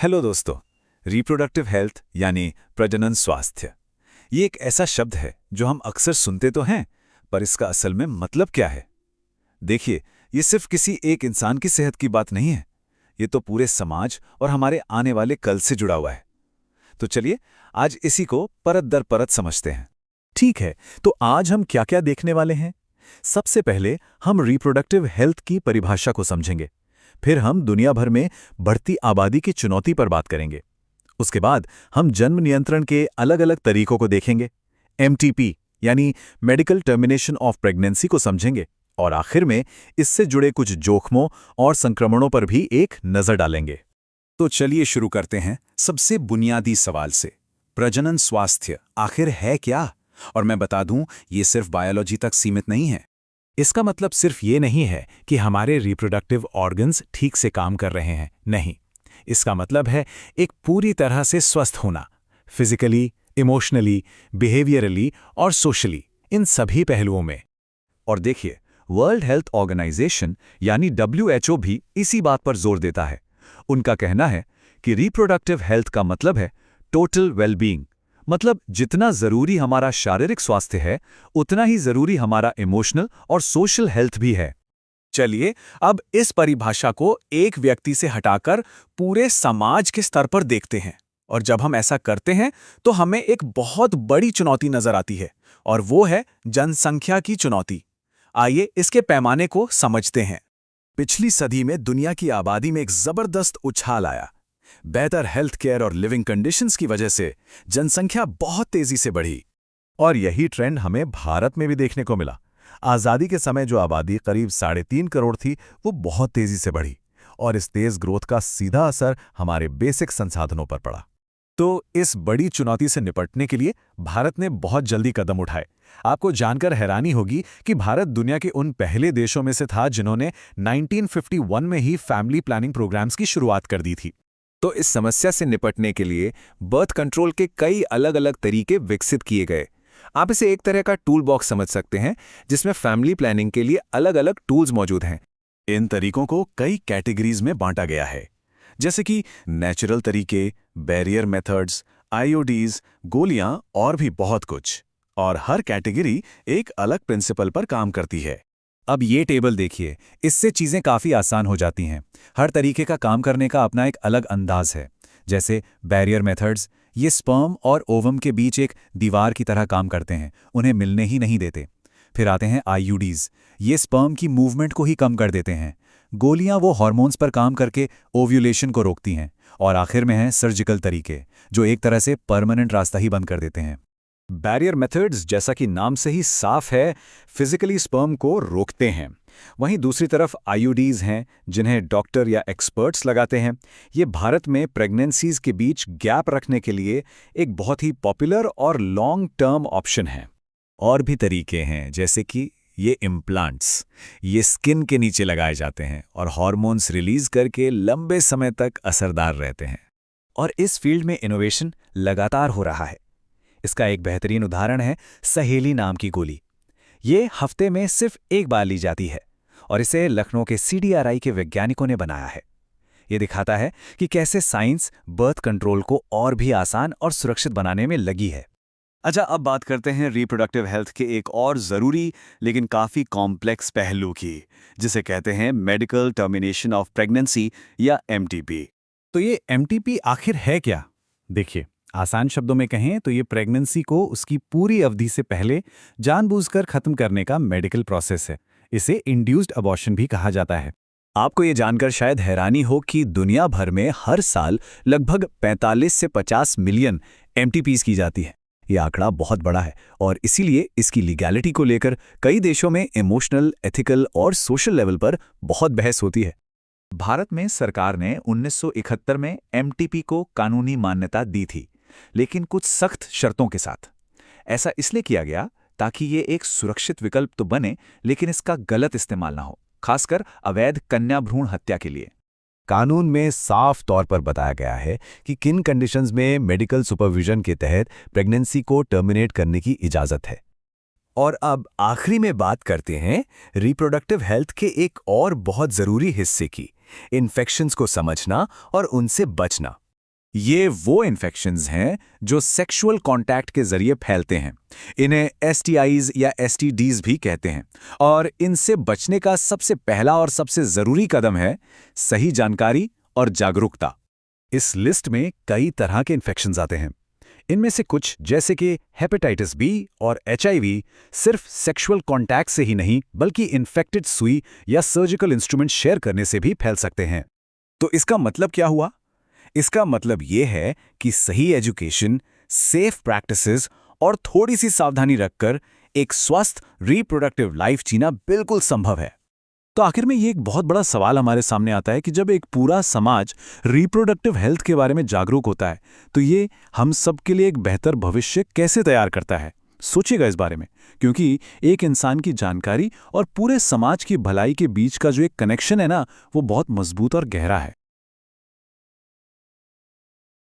Hello दोस्तों। Reproductive health यानी प्रजनन स्वास्थ्य, ये एक ऐसा शब्द है जो हम अक्सर सुनते तो हैं, पर इसका असल में मतलब क्या है? देखिए, ये सिर्फ किसी एक इंसान की सेहत की बात नहीं है। ये तो पूरे समाज और हमारे आने वाले कल से जुड़ा हुआ है। तो चलिए, आज इसी को परत दर परत समझते हैं। ठीक है, तो आज हम क्या क्या देखने वाले हैं? सबसे पहले हम रिप्रोडक्टिव हेल्थ की परिभाषा को समझेंगे। फिर हम दुनिया भर में बढ़ती आबादी की चुनौती पर बात करेंगे। उसके बाद हम जन्म नियंत्रण के अलग अलग तरीकों को देखेंगे। एमटीपी यानी मेडिकल टर्मिनेशन ऑफ प्रेगनेंसी को समझेंगे। और आखिर में इससे जुड़े कुछ जोखमों और संक्रमणों पर भी एक नज़र डालेंगे। तो चलिए शुरू करते हैं सबसे बुनियादी सवाल से। प्रजनन स्वास्थ्य आखिर है क्या? और मैं बता दूं, ये सिर्फ बायोलॉजी तक सीमित नहीं है। इसका मतलब सिर्फ ये नहीं है कि हमारे रिप्रोडक्टिव ऑर्गन्स ठीक से काम कर रहे हैं, नहीं। इसका मतलब है एक पूरी तरह से स्वस्थ होना, फिजिकली, इमोशनली, बिहेवियरली और सोशली, इन सभी पहलुओं में। और देखिए, वर्ल्ड हेल्थ ऑर्गेनाइजेशन यानी WHO भी इसी बात पर जोर देता है। उनका कहना है कि रिप्रोडक्टिव हेल्थ का मतलब है टोटल वेलबींग। मतलब जितना जरूरी हमारा शारीरिक स्वास्थ्य है, उतना ही जरूरी हमारा इमोशनल और सोशल हेल्थ भी है। चलिए अब इस परिभाषा को एक व्यक्ति से हटाकर पूरे समाज के स्तर पर देखते हैं। और जब हम ऐसा करते हैं तो हमें एक बहुत बड़ी चुनौती नजर आती है, और वो है जनसंख्या की चुनौती। आइए इसके पैमाने को समझते हैं। पिछली सदी में दुनिया की आबादी में एक जबरदस्त उछाल आया। बेहतर हेल्थ केयर और लिविंग कंडीशंस की वजह से जनसंख्या बहुत तेजी से बढ़ी। और यही ट्रेंड हमें भारत में भी देखने को मिला। आज़ादी के समय जो आबादी करीब 3.5 करोड़ थी, वो बहुत तेजी से बढ़ी। और इस तेज ग्रोथ का सीधा असर हमारे बेसिक संसाधनों पर पड़ा। तो इस बड़ी चुनौती से निपटने के लिए भारत ने बहुत जल्दी कदम उठाए। आपको जानकर हैरानी होगी कि भारत दुनिया के उन पहले देशों में से था जिन्होंने 1951 में ही फैमिली प्लानिंग प्रोग्राम्स की शुरुआत कर दी थी। तो इस समस्या से निपटने के लिए बर्थ कंट्रोल के कई अलग अलग तरीके विकसित किए गए। आप इसे एक तरह का टूल बॉक्स समझ सकते हैं, जिसमें फैमिली प्लानिंग के लिए अलग अलग टूल्स मौजूद हैं। इन तरीकों को कई कैटेगरीज में बांटा गया है, जैसे कि नेचुरल तरीके, बैरियर मेथड्स, आईओडीज, गोलियां और भी बहुत कुछ। और हर कैटेगरी एक अलग प्रिंसिपल पर काम करती है। अब ये टेबल देखिए, इससे चीज़ें काफ़ी आसान हो जाती हैं। हर तरीके का काम करने का अपना एक अलग अंदाज है। जैसे बैरियर मेथड्स, ये स्पर्म और ओवम के बीच एक दीवार की तरह काम करते हैं, उन्हें मिलने ही नहीं देते। फिर आते हैं आईयूडीज़, ये स्पर्म की मूवमेंट को ही कम कर देते हैं। गोलियां वो हार्मोन्स पर काम करके ओव्यूलेशन को रोकती हैं। और आखिर में हैं सर्जिकल तरीके, जो एक तरह से परमानेंट रास्ता ही बंद कर देते हैं। बैरियर मेथड्स, जैसा कि नाम से ही साफ है, फिजिकली स्पर्म को रोकते हैं। वहीं दूसरी तरफ आईयूडीज़ हैं, जिन्हें डॉक्टर या एक्सपर्ट्स लगाते हैं। ये भारत में प्रेगनेंसीज के बीच गैप रखने के लिए एक बहुत ही पॉपुलर और लॉन्ग टर्म ऑप्शन है। और भी तरीके हैं, जैसे कि ये इम्प्लांट्स, ये स्किन के नीचे लगाए जाते हैं और हार्मोन्स रिलीज करके लंबे समय तक असरदार रहते हैं। और इस फील्ड में इनोवेशन लगातार हो रहा है। इसका एक बेहतरीन उदाहरण है सहेली नाम की गोली। ये हफ्ते में सिर्फ एक बार ली जाती है, और इसे लखनऊ के CDRI के वैज्ञानिकों ने बनाया है। ये दिखाता है कि कैसे साइंस बर्थ कंट्रोल को और भी आसान और सुरक्षित बनाने में लगी है। अच्छा, अब बात करते हैं रिप्रोडक्टिव हेल्थ के एक और ज़रूरी लेकिन काफ़ी कॉम्प्लेक्स पहलू की, जिसे कहते हैं मेडिकल टर्मिनेशन ऑफ प्रेगनेंसी या MTP। तो ये MTP आखिर है क्या? देखिए, आसान शब्दों में कहें तो ये प्रेगनेंसी को उसकी पूरी अवधि से पहले जानबूझकर खत्म करने का मेडिकल प्रोसेस है। इसे इंड्यूस्ड अबॉर्शन भी कहा जाता है। आपको ये जानकर शायद हैरानी हो कि दुनिया भर में हर साल लगभग 45 से 50 मिलियन MTPs की जाती है। ये आंकड़ा बहुत बड़ा है, और इसीलिए इसकी लीगैलिटी को लेकर कई देशों में इमोशनल, एथिकल और सोशल लेवल पर बहुत बहस होती है। भारत में सरकार ने 1971 में MTP को कानूनी मान्यता दी थी, लेकिन कुछ सख्त शर्तों के साथ। ऐसा इसलिए किया गया ताकि ये एक सुरक्षित विकल्प तो बने, लेकिन इसका गलत इस्तेमाल ना हो, खासकर अवैध कन्या भ्रूण हत्या के लिए। कानून में साफ तौर पर बताया गया है कि किन कंडीशंस में मेडिकल सुपरविजन के तहत प्रेगनेंसी को टर्मिनेट करने की इजाज़त है। और अब आखिरी में बात करते हैं रिप्रोडक्टिव हेल्थ के एक और बहुत ज़रूरी हिस्से की, इन्फेक्शंस को समझना और उनसे बचना। ये वो इन्फेक्शंस हैं जो सेक्सुअल कांटेक्ट के जरिए फैलते हैं। इन्हें एसटीआईज या एसटीडीज भी कहते हैं और इनसे बचने का सबसे पहला और सबसे जरूरी कदम है सही जानकारी और जागरूकता। इस लिस्ट में कई तरह के इन्फेक्शंस आते हैं। इनमें से कुछ जैसे कि हेपेटाइटिस बी और एचआईवी सिर्फ सेक्सुअल कांटेक्ट से ही नहीं बल्कि इन्फेक्टेड सुई या सर्जिकल इंस्ट्रूमेंट शेयर करने से भी फैल सकते हैं। तो इसका मतलब क्या हुआ? इसका मतलब ये है कि सही एजुकेशन, सेफ प्रैक्टिसेस और थोड़ी सी सावधानी रखकर एक स्वस्थ रिप्रोडक्टिव लाइफ जीना बिल्कुल संभव है। तो आखिर में ये एक बहुत बड़ा सवाल हमारे सामने आता है कि जब एक पूरा समाज रिप्रोडक्टिव हेल्थ के बारे में जागरूक होता है तो ये हम सब के लिए एक बेहतर भविष्य कैसे तैयार करता है। सोचिएगा इस बारे में, क्योंकि एक इंसान की जानकारी और पूरे समाज की भलाई के बीच का जो एक कनेक्शन है ना, वो बहुत मजबूत और गहरा है।